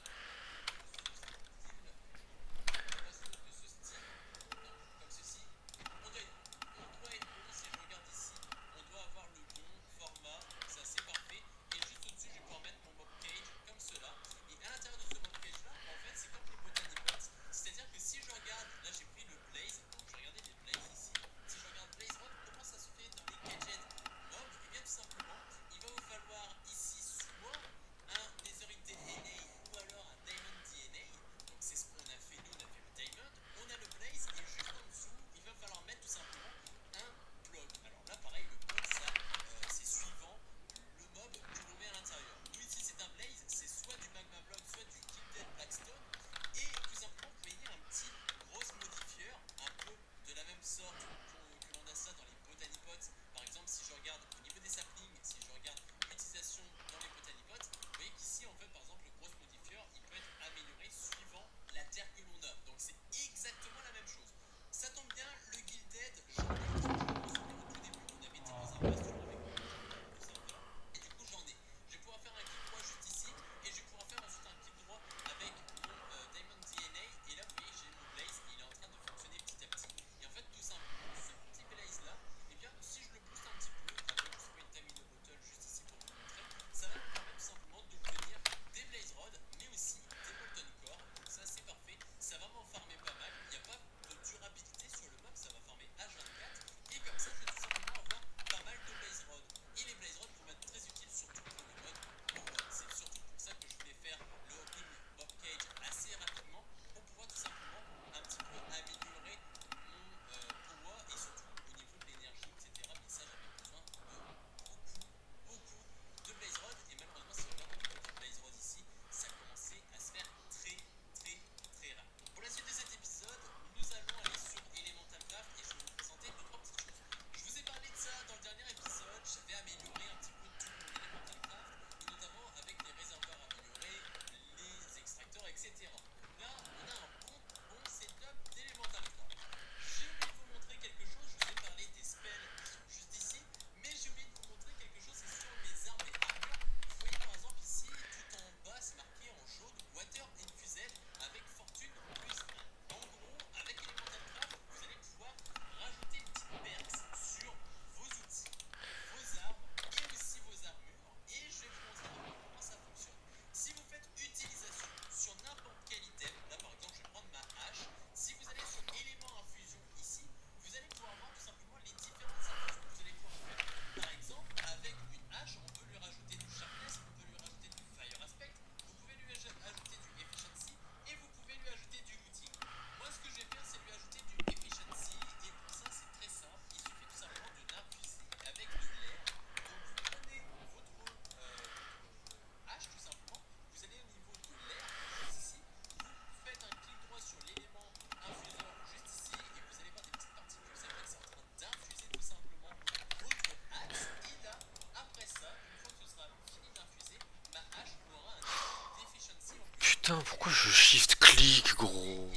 Putain, pourquoi je shift click, gros?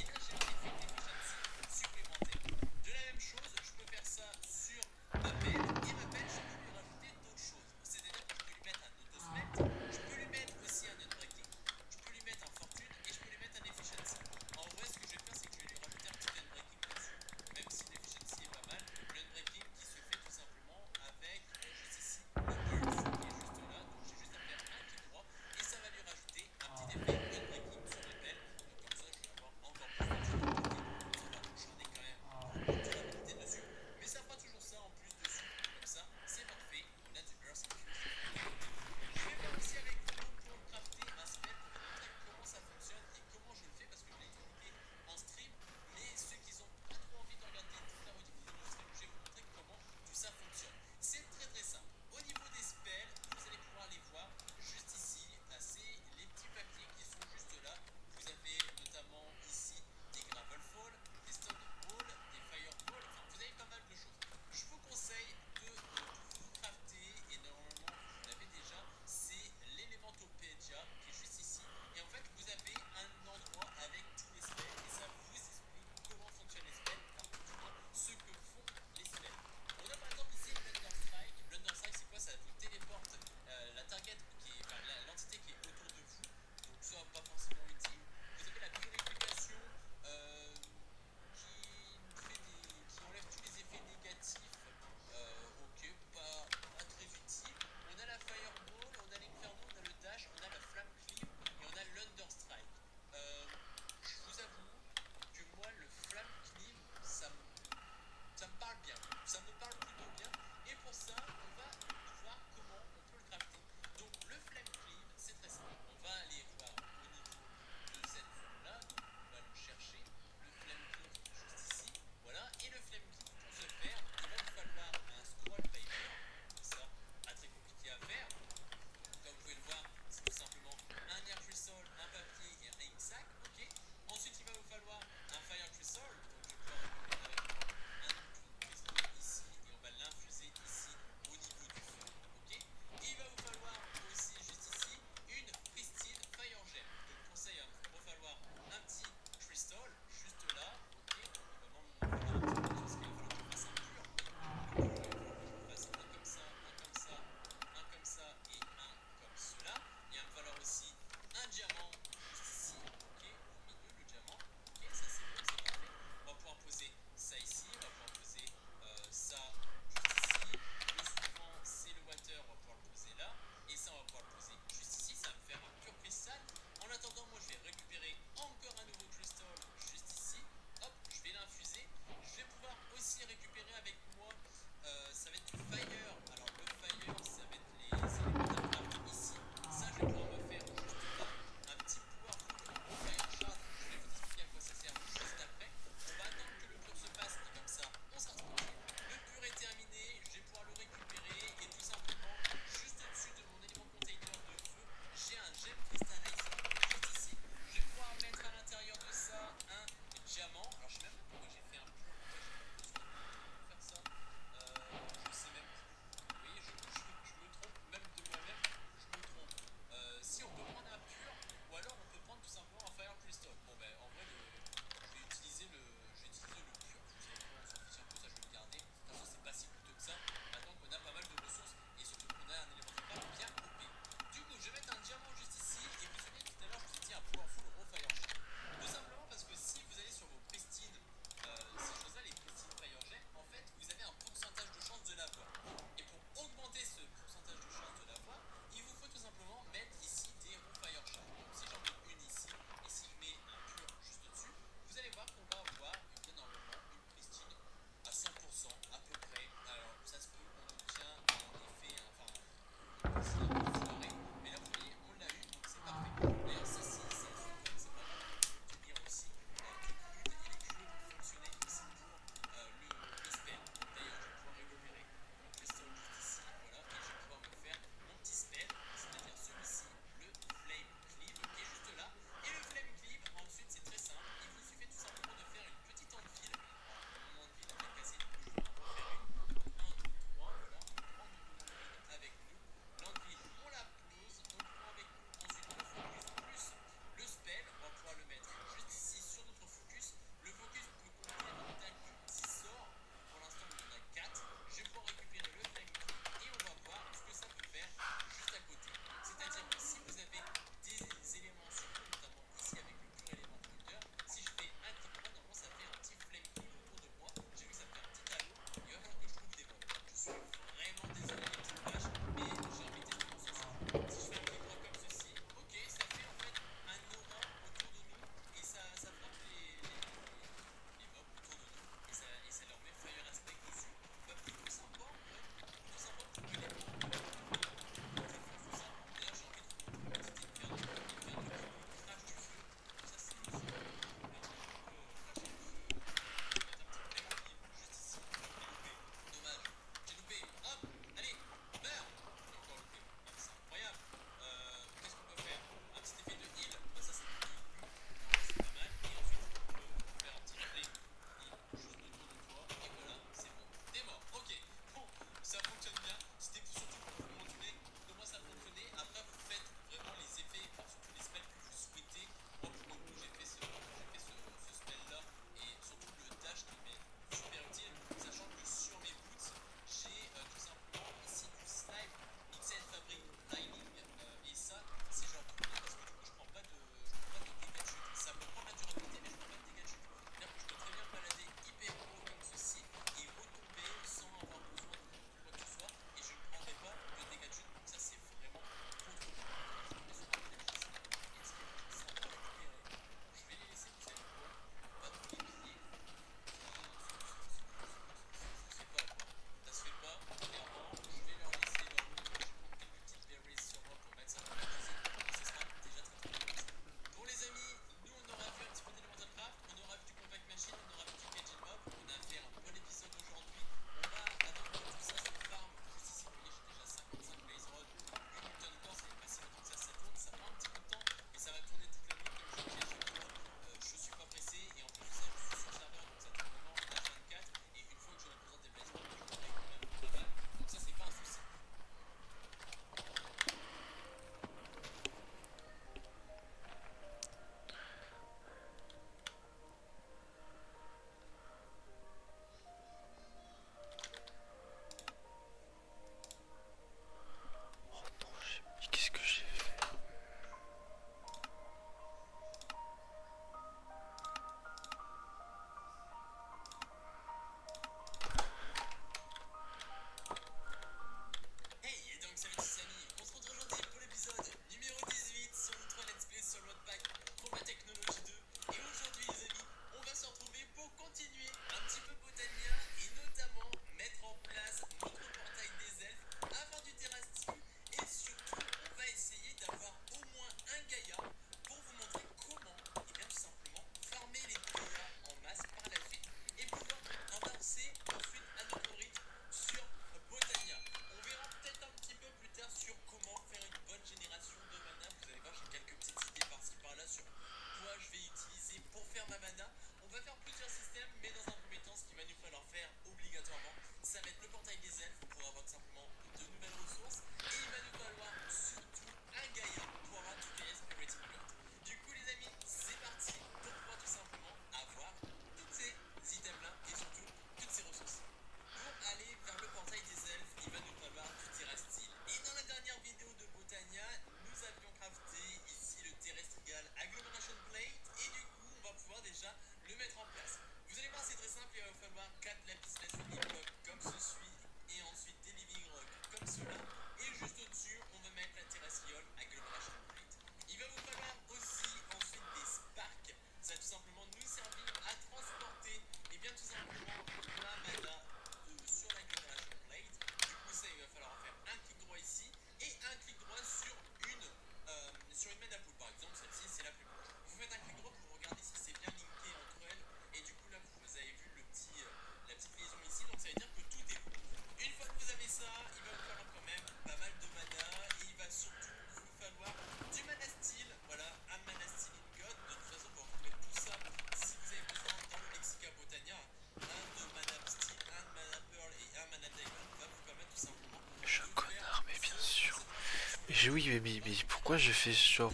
oui, mais pourquoi j'ai fait genre...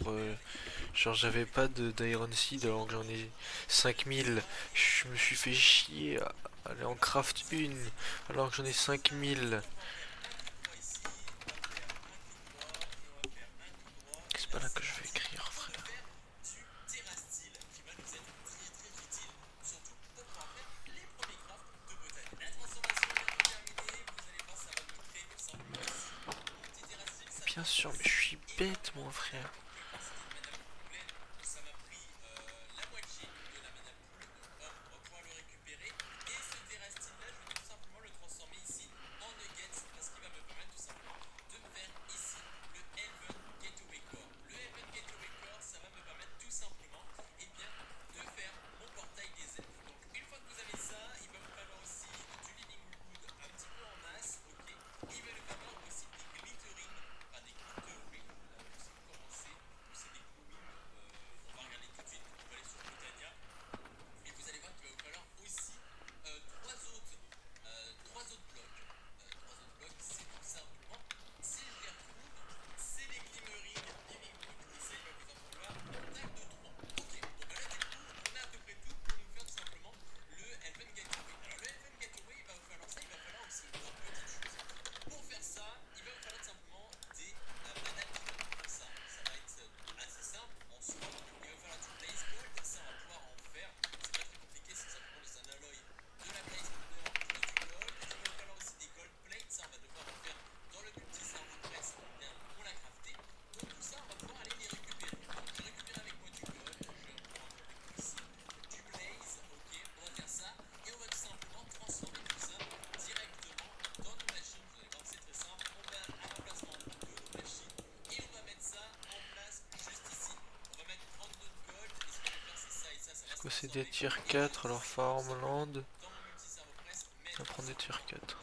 genre j'avais pas d'Iron Seed alors que j'en ai 5000. Je me suis fait chier à aller en craft une alors que j'en ai 5000. C'est pas là que je vais écrire, frère. Bien sûr, mais je suis bête, mon frère. C'est des tier 4 alors Farmland. On va prendre des tier 4.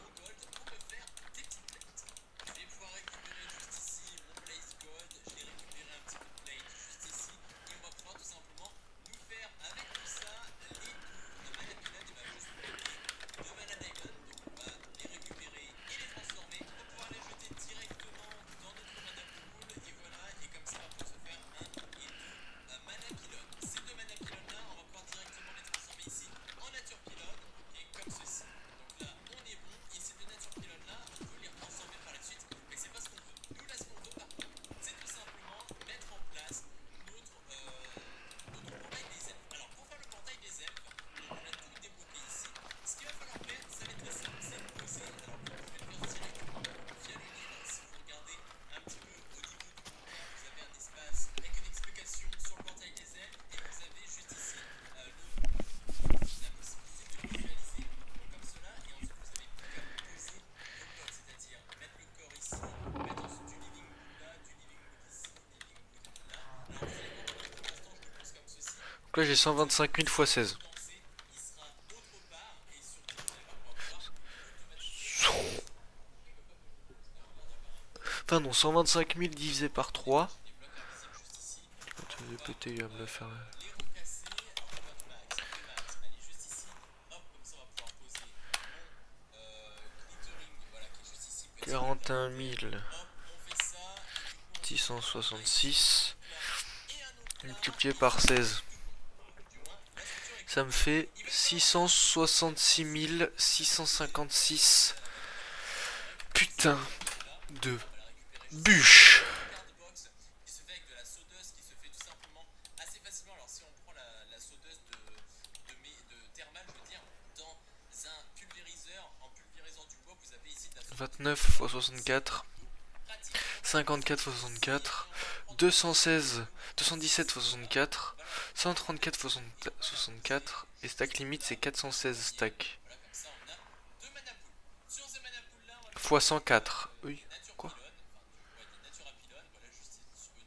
Donc là j'ai 125 000 x 16. Enfin non, 125 000 divisé par 3. Le PT il va me le faire. 41 666 multiplié par 16. Ça me fait 666 656 putain de bûches. ...29 x 64... ...54 x 64... ...216... ...217 x 64... ...134 x 64... ...et stack limite c'est 416 stack... ...x 104... ...oui, quoi...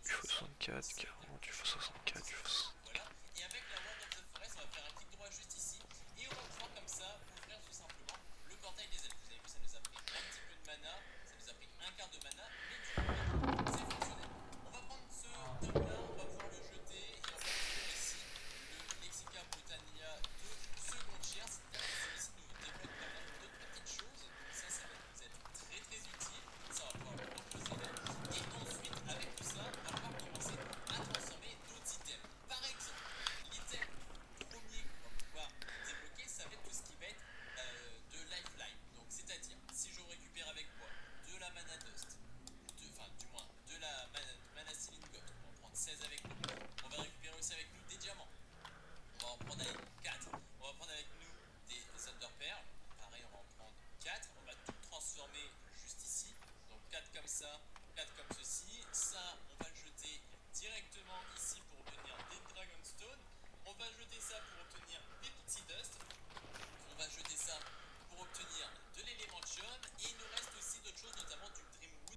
...x 64...